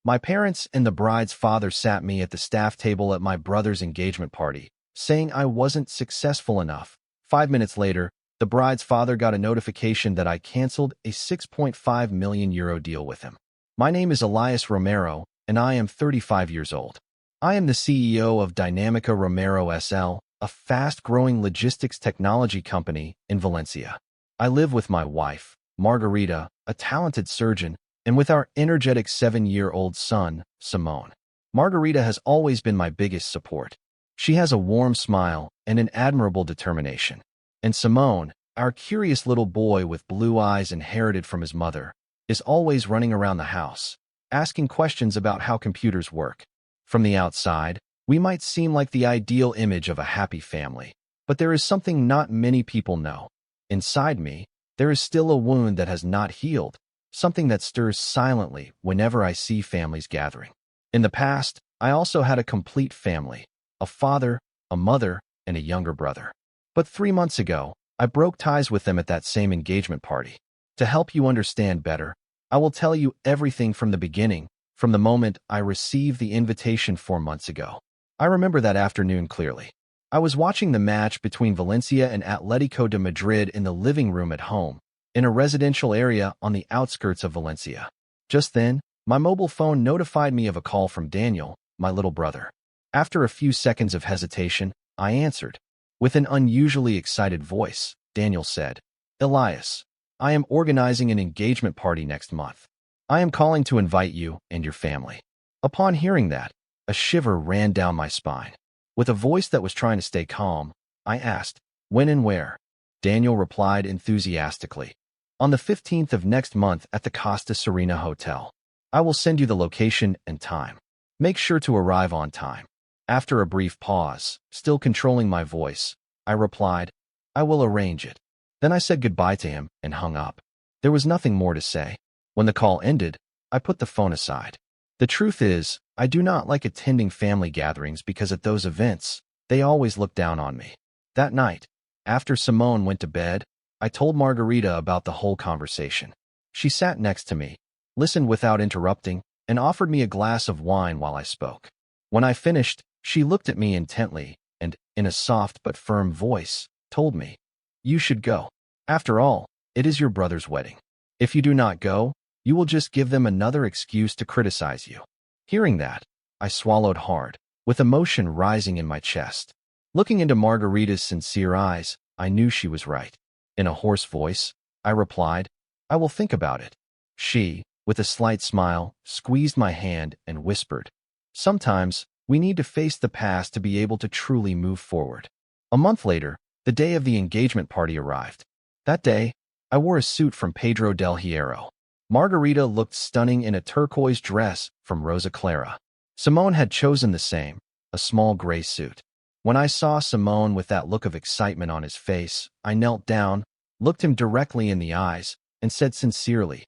My parents and the bride's father sat me at the staff table at my brother's engagement party, saying I wasn't successful enough. 5 minutes later, the bride's father got a notification that I canceled a €6.5 million deal with him. My name is Elias Romero, and I am 35 years old. I am the CEO of Dynamica Romero SL, a fast-growing logistics technology company in Valencia. I live with my wife, Margarita, a talented surgeon, and with our energetic 7-year-old son, Simone. Margarita has always been my biggest support. She has a warm smile and an admirable determination. And Simone, our curious little boy with blue eyes inherited from his mother, is always running around the house, asking questions about how computers work. From the outside, we might seem like the ideal image of a happy family, but there is something not many people know. Inside me, there is still a wound that has not healed, something that stirs silently whenever I see families gathering. In the past, I also had a complete family, a father, a mother, and a younger brother. But 3 months ago, I broke ties with them at that same engagement party. To help you understand better, I will tell you everything from the beginning, from the moment I received the invitation 4 months ago. I remember that afternoon clearly. I was watching the match between Valencia and Atletico de Madrid in the living room at home, in a residential area on the outskirts of Valencia. Just then, my mobile phone notified me of a call from Daniel, my little brother. After a few seconds of hesitation, I answered. With an unusually excited voice, Daniel said, "Elias, I am organizing an engagement party next month. I am calling to invite you and your family." Upon hearing that, a shiver ran down my spine. With a voice that was trying to stay calm, I asked, "When and where?" Daniel replied enthusiastically, "On the 15th of next month at the Costa Serena Hotel. I will send you the location and time. Make sure to arrive on time." After a brief pause, still controlling my voice, I replied, "I will arrange it." Then I said goodbye to him and hung up. There was nothing more to say. When the call ended, I put the phone aside. The truth is, I do not like attending family gatherings because at those events, they always look down on me. That night, after Simone went to bed, I told Margarita about the whole conversation. She sat next to me, listened without interrupting, and offered me a glass of wine while I spoke. When I finished, she looked at me intently and, in a soft but firm voice, told me, "You should go. After all, it is your brother's wedding. If you do not go, you will just give them another excuse to criticize you." Hearing that, I swallowed hard, with emotion rising in my chest. Looking into Margarita's sincere eyes, I knew she was right. In a hoarse voice, I replied, "I will think about it." She, with a slight smile, squeezed my hand and whispered, "Sometimes, we need to face the past to be able to truly move forward." A month later, the day of the engagement party arrived. That day, I wore a suit from Pedro del Hierro. Margarita looked stunning in a turquoise dress from Rosa Clara. Simone had chosen the same, a small gray suit. When I saw Simone with that look of excitement on his face, I knelt down, looked him directly in the eyes, and said sincerely,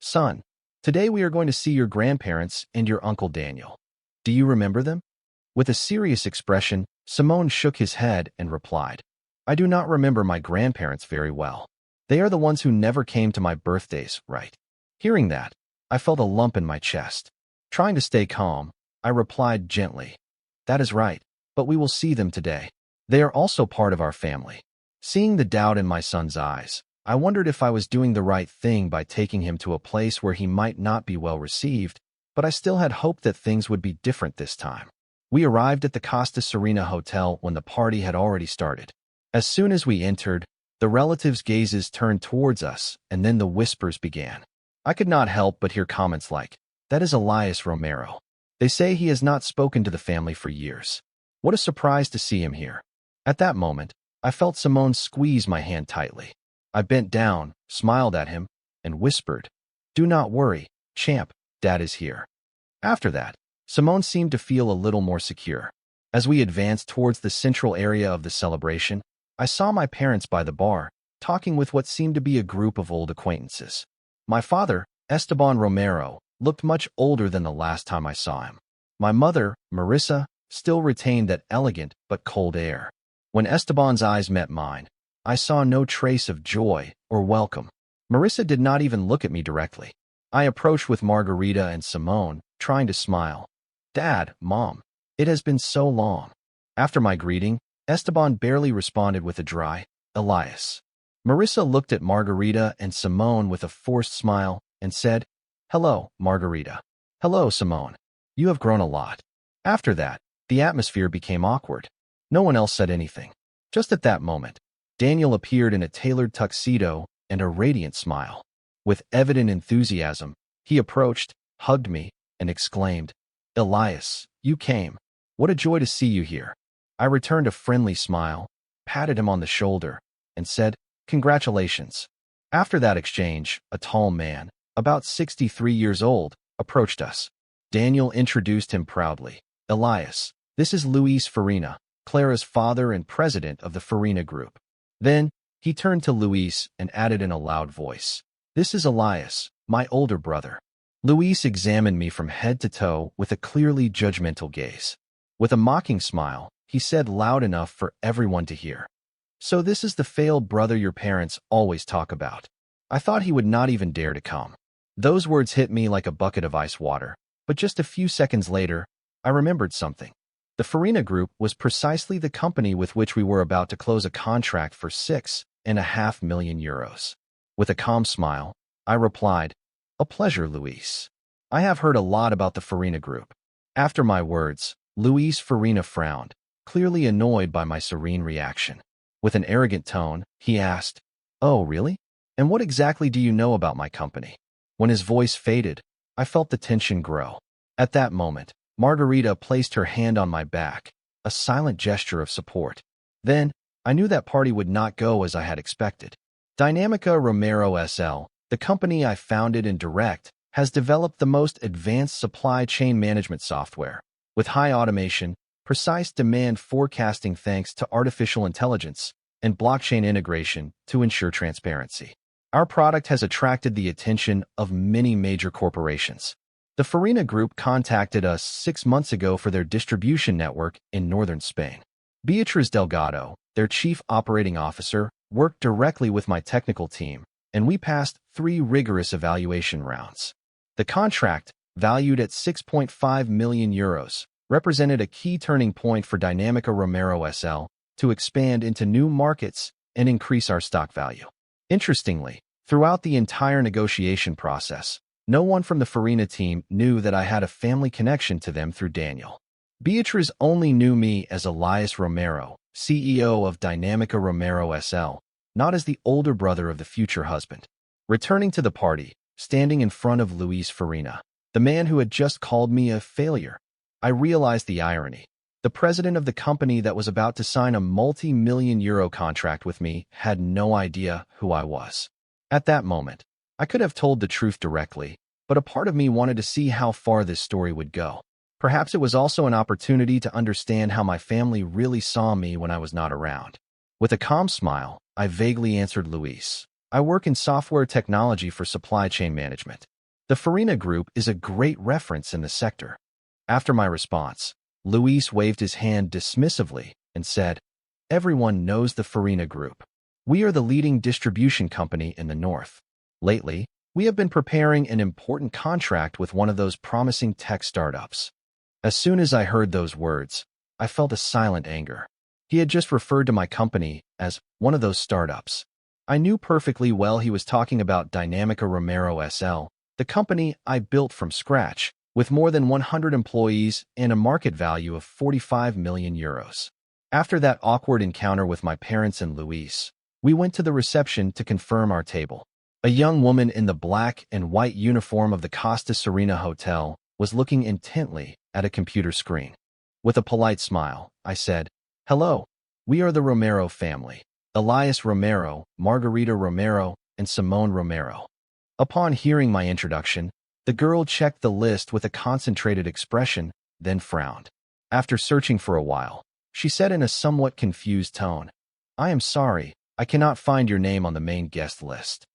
"Son, today we are going to see your grandparents and your Uncle Daniel. Do you remember them?" With a serious expression, Simone shook his head and replied, "I do not remember my grandparents very well. They are the ones who never came to my birthdays, right?" Hearing that, I felt a lump in my chest. Trying to stay calm, I replied gently, "That is right, but we will see them today. They are also part of our family." Seeing the doubt in my son's eyes, I wondered if I was doing the right thing by taking him to a place where he might not be well received, but I still had hope that things would be different this time. We arrived at the Costa Serena Hotel when the party had already started. As soon as we entered, the relatives' gazes turned towards us, and then the whispers began. I could not help but hear comments like, "That is Elias Romero. They say he has not spoken to the family for years. What a surprise to see him here." At that moment, I felt Simone squeeze my hand tightly. I bent down, smiled at him, and whispered, "Do not worry, champ, Dad is here." After that, Simone seemed to feel a little more secure. As we advanced towards the central area of the celebration, I saw my parents by the bar, talking with what seemed to be a group of old acquaintances. My father, Esteban Romero, looked much older than the last time I saw him. My mother, Marissa, still retained that elegant but cold air. When Esteban's eyes met mine, I saw no trace of joy or welcome. Marissa did not even look at me directly. I approached with Margarita and Simone, trying to smile. Dad, Mom, it has been so long. After my greeting, Esteban barely responded with a dry, Elias. Marissa looked at Margarita and Simone with a forced smile and said, Hello, Margarita. Hello, Simone. You have grown a lot. After that, the atmosphere became awkward. No one else said anything. Just at that moment, Daniel appeared in a tailored tuxedo and a radiant smile. With evident enthusiasm, he approached, hugged me, and exclaimed, Elias, you came. What a joy to see you here. I returned a friendly smile, patted him on the shoulder, and said, Congratulations. After that exchange, a tall man, about 63 years old, approached us. Daniel introduced him proudly. Elias, this is Luis Farina, Clara's father and president of the Farina Group. Then, he turned to Luis and added in a loud voice, This is Elias, my older brother. Luis examined me from head to toe with a clearly judgmental gaze. With a mocking smile, he said loud enough for everyone to hear, So this is the failed brother your parents always talk about. I thought he would not even dare to come. Those words hit me like a bucket of ice water, but just a few seconds later, I remembered something. The Farina Group was precisely the company with which we were about to close a contract for €6.5 million. With a calm smile, I replied, A pleasure, Luis. I have heard a lot about the Farina Group. After my words, Luis Farina frowned, clearly annoyed by my serene reaction. With an arrogant tone, he asked, Oh, really? And what exactly do you know about my company? When his voice faded, I felt the tension grow. At that moment, Margarita placed her hand on my back, a silent gesture of support. Then, I knew that party would not go as I had expected. Dynamica Romero SL, the company I founded and direct, has developed the most advanced supply chain management software, with high automation, precise demand forecasting thanks to artificial intelligence, and blockchain integration to ensure transparency. Our product has attracted the attention of many major corporations. The Farina Group contacted us 6 months ago for their distribution network in northern Spain. Beatriz Delgado, their chief operating officer, worked directly with my technical team, and we passed 3 rigorous evaluation rounds. The contract, valued at €6.5 million, represented a key turning point for Dynamica Romero SL to expand into new markets and increase our stock value. Interestingly, throughout the entire negotiation process, no one from the Farina team knew that I had a family connection to them through Daniel. Beatriz only knew me as Elias Romero, CEO of Dynamica Romero SL, not as the older brother of the future husband. Returning to the party, standing in front of Luis Farina, the man who had just called me a failure, I realized the irony. The president of the company that was about to sign a multi-million-euro contract with me had no idea who I was. At that moment, I could have told the truth directly, but a part of me wanted to see how far this story would go. Perhaps it was also an opportunity to understand how my family really saw me when I was not around. With a calm smile, I vaguely answered Luis. I work in software technology for supply chain management. The Farina Group is a great reference in the sector. After my response, Luis waved his hand dismissively and said, Everyone knows the Farina Group. We are the leading distribution company in the north. Lately, we have been preparing an important contract with one of those promising tech startups. As soon as I heard those words, I felt a silent anger. He had just referred to my company as one of those startups. I knew perfectly well he was talking about Dynamica Romero SL, the company I built from scratch, with more than 100 employees and a market value of €45 million. After that awkward encounter with my parents and Luis, we went to the reception to confirm our table. A young woman in the black and white uniform of the Costa Serena Hotel was looking intently at a computer screen. With a polite smile, I said, Hello, we are the Romero family, Elias Romero, Margarita Romero, and Simone Romero. Upon hearing my introduction, the girl checked the list with a concentrated expression, then frowned. After searching for a while, she said in a somewhat confused tone, I am sorry, I cannot find your name on the main guest list.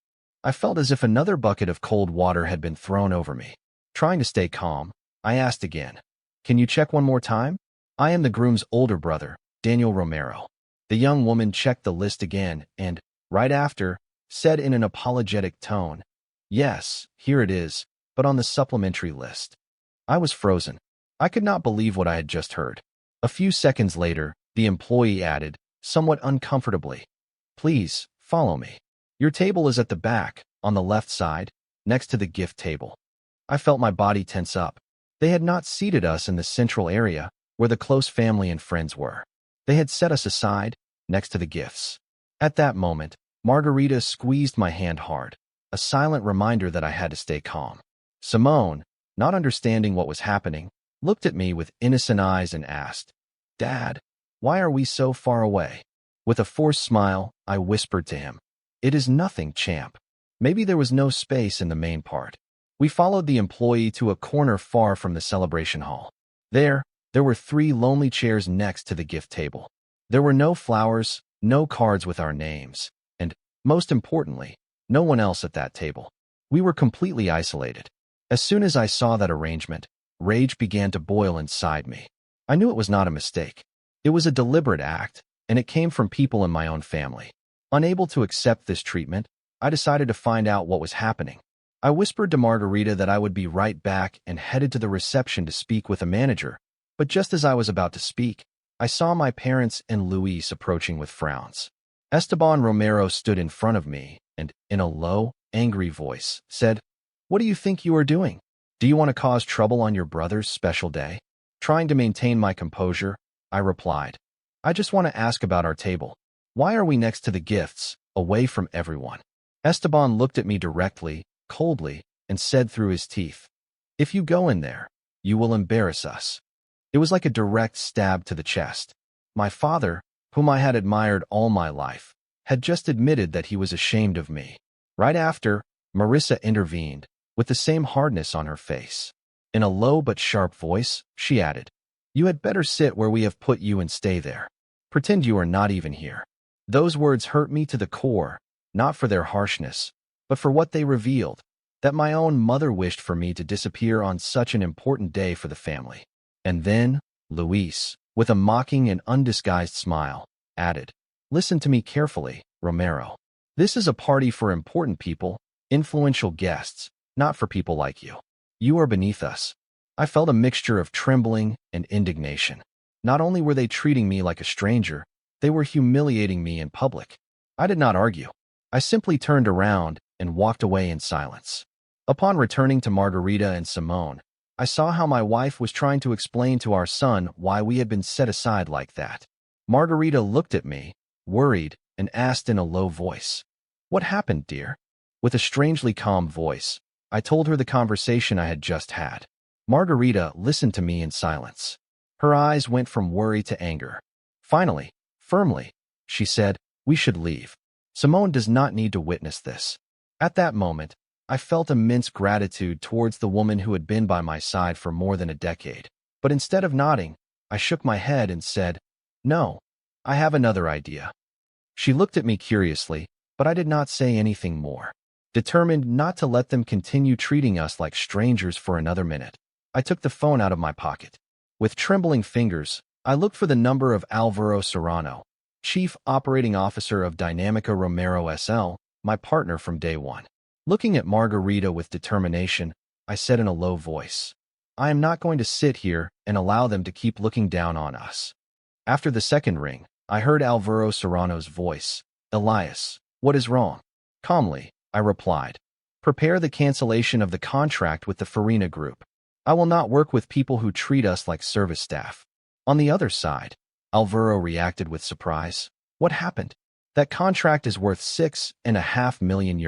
I felt as if another bucket of cold water had been thrown over me. Trying to stay calm, I asked again, Can you check one more time? I am the groom's older brother, Daniel Romero. The young woman checked the list again and, right after, said in an apologetic tone, Yes, here it is, but on the supplementary list. I was frozen. I could not believe what I had just heard. A few seconds later, the employee added, somewhat uncomfortably, "Please, follow me. Your table is at the back, on the left side, next to the gift table." I felt my body tense up. They had not seated us in the central area, where the close family and friends were. They had set us aside, next to the gifts. At that moment, Margarita squeezed my hand hard, a silent reminder that I had to stay calm. Simone, not understanding what was happening, looked at me with innocent eyes and asked, "Dad, why are we so far away?" With a forced smile, I whispered to him, "It is nothing, champ. Maybe there was no space in the main part." We followed the employee to a corner far from the celebration hall. There were 3 lonely chairs next to the gift table. There were no flowers, no cards with our names, and, most importantly, no one else at that table. We were completely isolated. As soon as I saw that arrangement, rage began to boil inside me. I knew it was not a mistake. It was a deliberate act, and it came from people in my own family. Unable to accept this treatment, I decided to find out what was happening. I whispered to Margarita that I would be right back and headed to the reception to speak with a manager, but just as I was about to speak, I saw my parents and Luis approaching with frowns. Esteban Romero stood in front of me and, in a low, angry voice, said, "What do you think you are doing? Do you want to cause trouble on your brother's special day?" Trying to maintain my composure, I replied, "I just want to ask about our table. Why are we next to the gifts, away from everyone?" Esteban looked at me directly, coldly, and said through his teeth, "If you go in there, you will embarrass us." It was like a direct stab to the chest. My father, whom I had admired all my life, had just admitted that he was ashamed of me. Right after, Marissa intervened, with the same hardness on her face. In a low but sharp voice, she added, "You had better sit where we have put you and stay there. Pretend you are not even here." Those words hurt me to the core, not for their harshness, but for what they revealed, that my own mother wished for me to disappear on such an important day for the family. And then, Luis, with a mocking and undisguised smile, added, "Listen to me carefully, Romero. This is a party for important people, influential guests, not for people like you. You are beneath us." I felt a mixture of trembling and indignation. Not only were they treating me like a stranger, they were humiliating me in public. I did not argue. I simply turned around and walked away in silence. Upon returning to Margarita and Simone, I saw how my wife was trying to explain to our son why we had been set aside like that. Margarita looked at me, worried, and asked in a low voice, "What happened, dear?" With a strangely calm voice, I told her the conversation I had just had. Margarita listened to me in silence. Her eyes went from worry to anger. Finally, firmly, she said, "We should leave. Simone does not need to witness this." At that moment, I felt immense gratitude towards the woman who had been by my side for more than a decade. But instead of nodding, I shook my head and said, "No, I have another idea." She looked at me curiously, but I did not say anything more. Determined not to let them continue treating us like strangers for another minute, I took the phone out of my pocket. With trembling fingers, I looked for the number of Alvaro Serrano, Chief Operating Officer of Dynamica Romero SL, my partner from day one. Looking at Margarita with determination, I said in a low voice, "I am not going to sit here and allow them to keep looking down on us." After the second ring, I heard Alvaro Serrano's voice, "Elias, what is wrong?" Calmly, I replied, "Prepare the cancellation of the contract with the Farina Group. I will not work with people who treat us like service staff." On the other side, Alvaro reacted with surprise. "What happened? That contract is worth €6.5 million.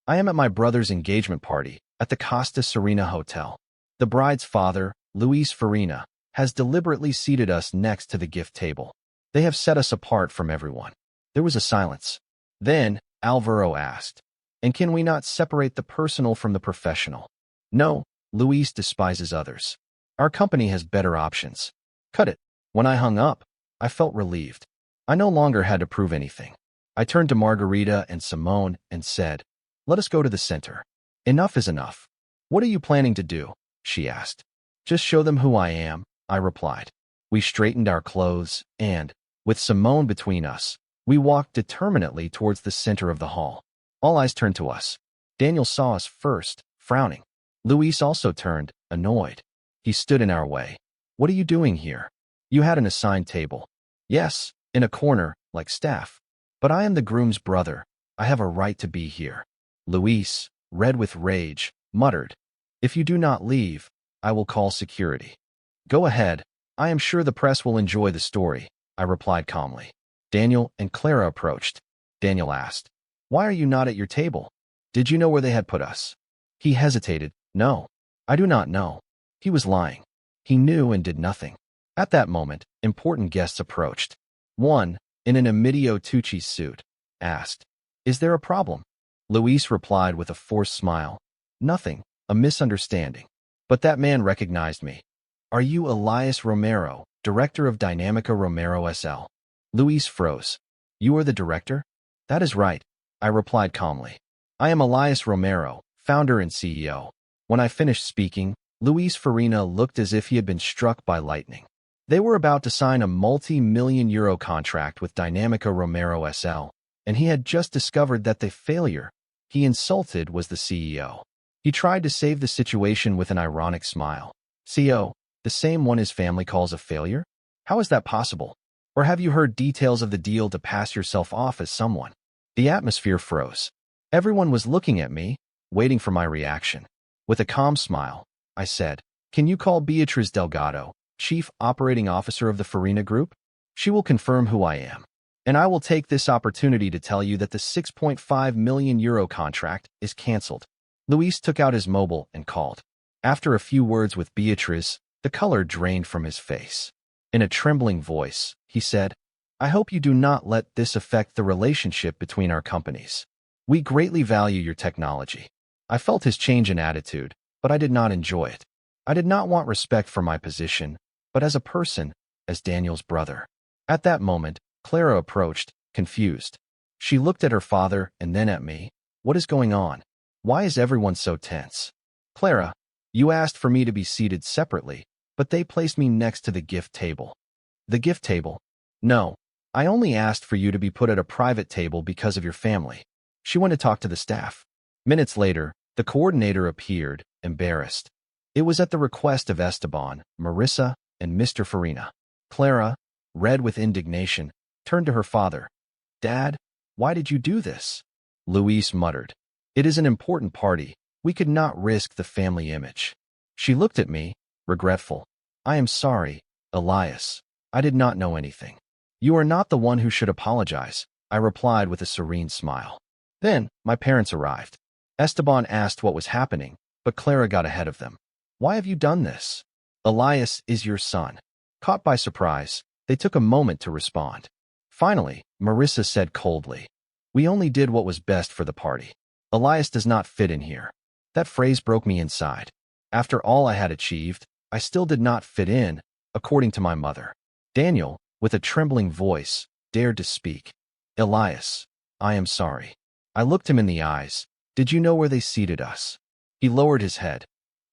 I am at my brother's engagement party at the Costa Serena Hotel. The bride's father, Luis Farina, has deliberately seated us next to the gift table. They have set us apart from everyone." There was a silence. Then, Alvaro asked, "And can we not separate the personal from the professional?" "No, Luis despises others. Our company has better options. Cut it." When I hung up, I felt relieved. I no longer had to prove anything. I turned to Margarita and Simone and said, "Let us go to the center." "Enough is enough." "What are you planning to do?" she asked. "Just show them who I am," I replied. We straightened our clothes and, with Simone between us, we walked determinedly towards the center of the hall. All eyes turned to us. Daniel saw us first, frowning. Luis also turned, annoyed. He stood in our way. What are you doing here? You had an assigned table. Yes, in a corner, like staff. But I am the groom's brother. I have a right to be here. Luis, red with rage, muttered. If you do not leave, I will call security. Go ahead. I am sure the press will enjoy the story, I replied calmly. Daniel and Clara approached. Daniel asked, Why are you not at your table? Did you know where they had put us? He hesitated. No, I do not know. He was lying. He knew and did nothing. At that moment, important guests approached. One, in an Emilio Tucci suit, asked, Is there a problem? Luis replied with a forced smile. Nothing, a misunderstanding. But that man recognized me. Are you Elias Romero, director of Dynamica Romero SL? Luis froze. You are the director? That is right, I replied calmly. I am Elias Romero, founder and CEO. When I finished speaking, Luis Farina looked as if he had been struck by lightning. They were about to sign a multi-million euro contract with Dynamica Romero SL, and he had just discovered that the failure he insulted was the CEO. He tried to save the situation with an ironic smile. CEO, the same one his family calls a failure? How is that possible? Or have you heard details of the deal to pass yourself off as someone? The atmosphere froze. Everyone was looking at me, waiting for my reaction. With a calm smile, I said, Can you call Beatriz Delgado, Chief Operating Officer of the Farina Group? She will confirm who I am. And I will take this opportunity to tell you that the 6.5 million euro contract is cancelled. Luis took out his mobile and called. After a few words with Beatriz, the color drained from his face. In a trembling voice, he said, I hope you do not let this affect the relationship between our companies. We greatly value your technology. I felt his change in attitude, but I did not enjoy it. I did not want respect for my position, but as a person, as Daniel's brother. At that moment, Clara approached, confused. She looked at her father and then at me. What is going on? Why is everyone so tense? Clara, you asked for me to be seated separately, but they placed me next to the gift table. The gift table? No, I only asked for you to be put at a private table because of your family. She went to talk to the staff. Minutes later, the coordinator appeared, embarrassed. It was at the request of Esteban, Marissa, and Mr. Farina. Clara, red with indignation, turned to her father. Dad, why did you do this? Luis muttered. It is an important party. We could not risk the family image. She looked at me, regretful. I am sorry, Elias. I did not know anything. You are not the one who should apologize, I replied with a serene smile. Then, my parents arrived. Esteban asked what was happening, but Clara got ahead of them. Why have you done this? Elias is your son. Caught by surprise, they took a moment to respond. Finally, Marissa said coldly, We only did what was best for the party. Elias does not fit in here. That phrase broke me inside. After all I had achieved, I still did not fit in, according to my mother. Daniel, with a trembling voice, dared to speak. Elias, I am sorry. I looked him in the eyes. Did you know where they seated us? He lowered his head.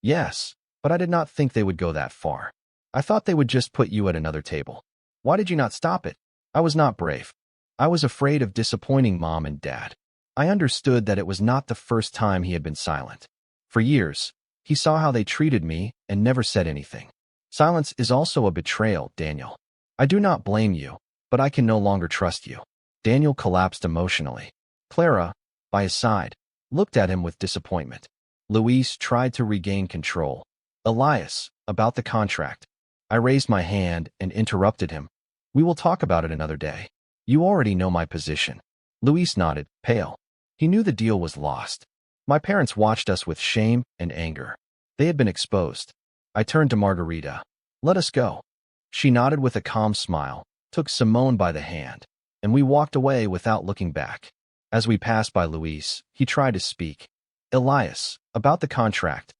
Yes, but I did not think they would go that far. I thought they would just put you at another table. Why did you not stop it? I was not brave. I was afraid of disappointing Mom and Dad. I understood that it was not the first time he had been silent. For years, he saw how they treated me and never said anything. Silence is also a betrayal, Daniel. I do not blame you, but I can no longer trust you. Daniel collapsed emotionally. Clara, by his side, looked at him with disappointment. Luis tried to regain control. Elias, about the contract. I raised my hand and interrupted him. We will talk about it another day. You already know my position. Luis nodded, pale. He knew the deal was lost. My parents watched us with shame and anger. They had been exposed. I turned to Margarita. Let us go. She nodded with a calm smile, took Simone by the hand, and we walked away without looking back. As we passed by Luis, he tried to speak. Elias, about the contract.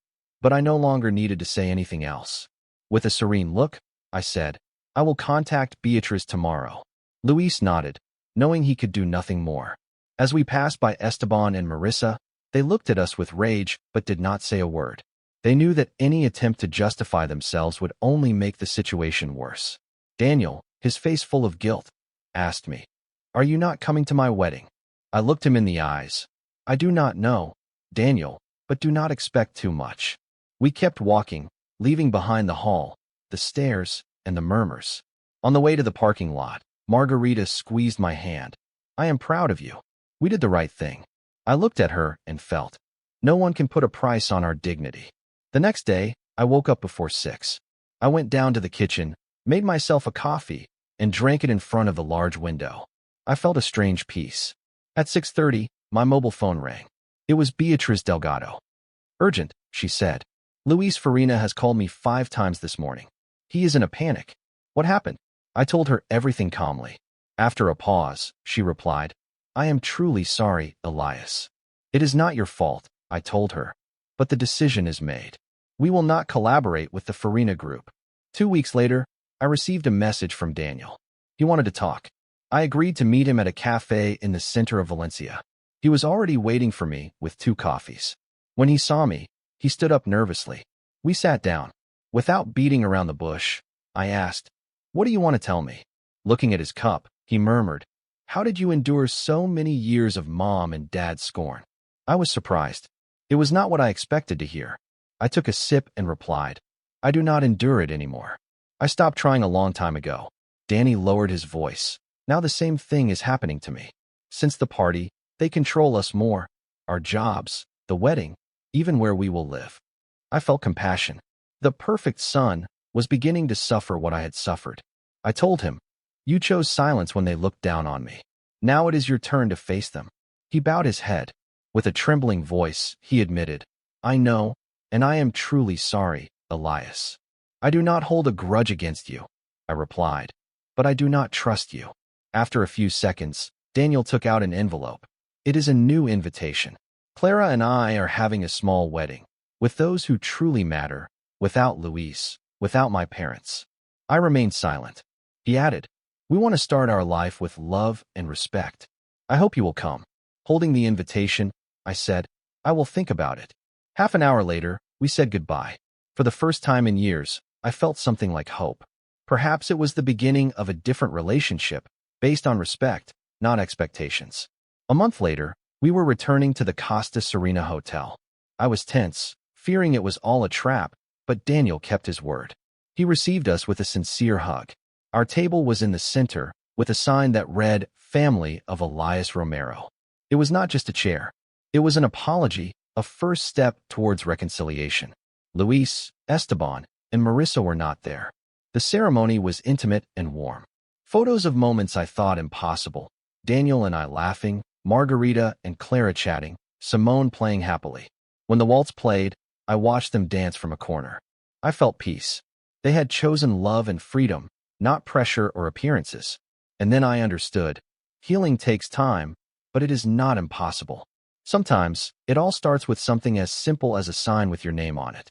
But I no longer needed to say anything else. With a serene look, I said, I will contact Beatriz tomorrow. Luis nodded, knowing he could do nothing more. As we passed by Esteban and Marissa, they looked at us with rage but did not say a word. They knew that any attempt to justify themselves would only make the situation worse. Daniel, his face full of guilt, asked me, Are you not coming to my wedding? I looked him in the eyes. I do not know, Daniel, but do not expect too much. We kept walking, leaving behind the hall, the stairs, and the murmurs. On the way to the parking lot, Margarita squeezed my hand. I am proud of you. We did the right thing. I looked at her and felt. No one can put a price on our dignity. The next day, I woke up before 6. I went down to the kitchen, made myself a coffee, and drank it in front of the large window. I felt a strange peace. At 6:30, my mobile phone rang. It was Beatriz Delgado. Urgent, she said. Luis Farina has called me 5 times this morning. He is in a panic. What happened? I told her everything calmly. After a pause, she replied, I am truly sorry, Elias. It is not your fault, I told her. But the decision is made. We will not collaborate with the Farina Group. 2 weeks later, I received a message from Daniel. He wanted to talk. I agreed to meet him at a cafe in the center of Valencia. He was already waiting for me with 2 coffees. When he saw me, he stood up nervously. We sat down. Without beating around the bush, I asked, What do you want to tell me? Looking at his cup, he murmured, How did you endure so many years of mom and dad's scorn? I was surprised. It was not what I expected to hear. I took a sip and replied, I do not endure it anymore. I stopped trying a long time ago. Danny lowered his voice. Now the same thing is happening to me. Since the party, they control us more. Our jobs, the wedding, even where we will live. I felt compassion. The perfect son was beginning to suffer what I had suffered. I told him, You chose silence when they looked down on me. Now it is your turn to face them. He bowed his head. With a trembling voice, he admitted, I know, and I am truly sorry, Elias. I do not hold a grudge against you, I replied, but I do not trust you. After a few seconds, Daniel took out an envelope. It is a new invitation. Clara and I are having a small wedding, with those who truly matter, without Luis, without my parents. I remained silent. He added, We want to start our life with love and respect. I hope you will come. Holding the invitation, I said, I will think about it. Half an hour later, we said goodbye. For the first time in years, I felt something like hope. Perhaps it was the beginning of a different relationship, based on respect, not expectations. A month later, we were returning to the Costa Serena Hotel. I was tense, fearing it was all a trap, but Daniel kept his word. He received us with a sincere hug. Our table was in the center, with a sign that read, Family of Elias Romero. It was not just a chair. It was an apology, a first step towards reconciliation. Luis, Esteban, and Marissa were not there. The ceremony was intimate and warm. Photos of moments I thought impossible. Daniel and I laughing, Margarita and Clara chatting, Simone playing happily. When the waltz played, I watched them dance from a corner. I felt peace. They had chosen love and freedom, not pressure or appearances. And then I understood. Healing takes time, but it is not impossible. Sometimes, it all starts with something as simple as a sign with your name on it.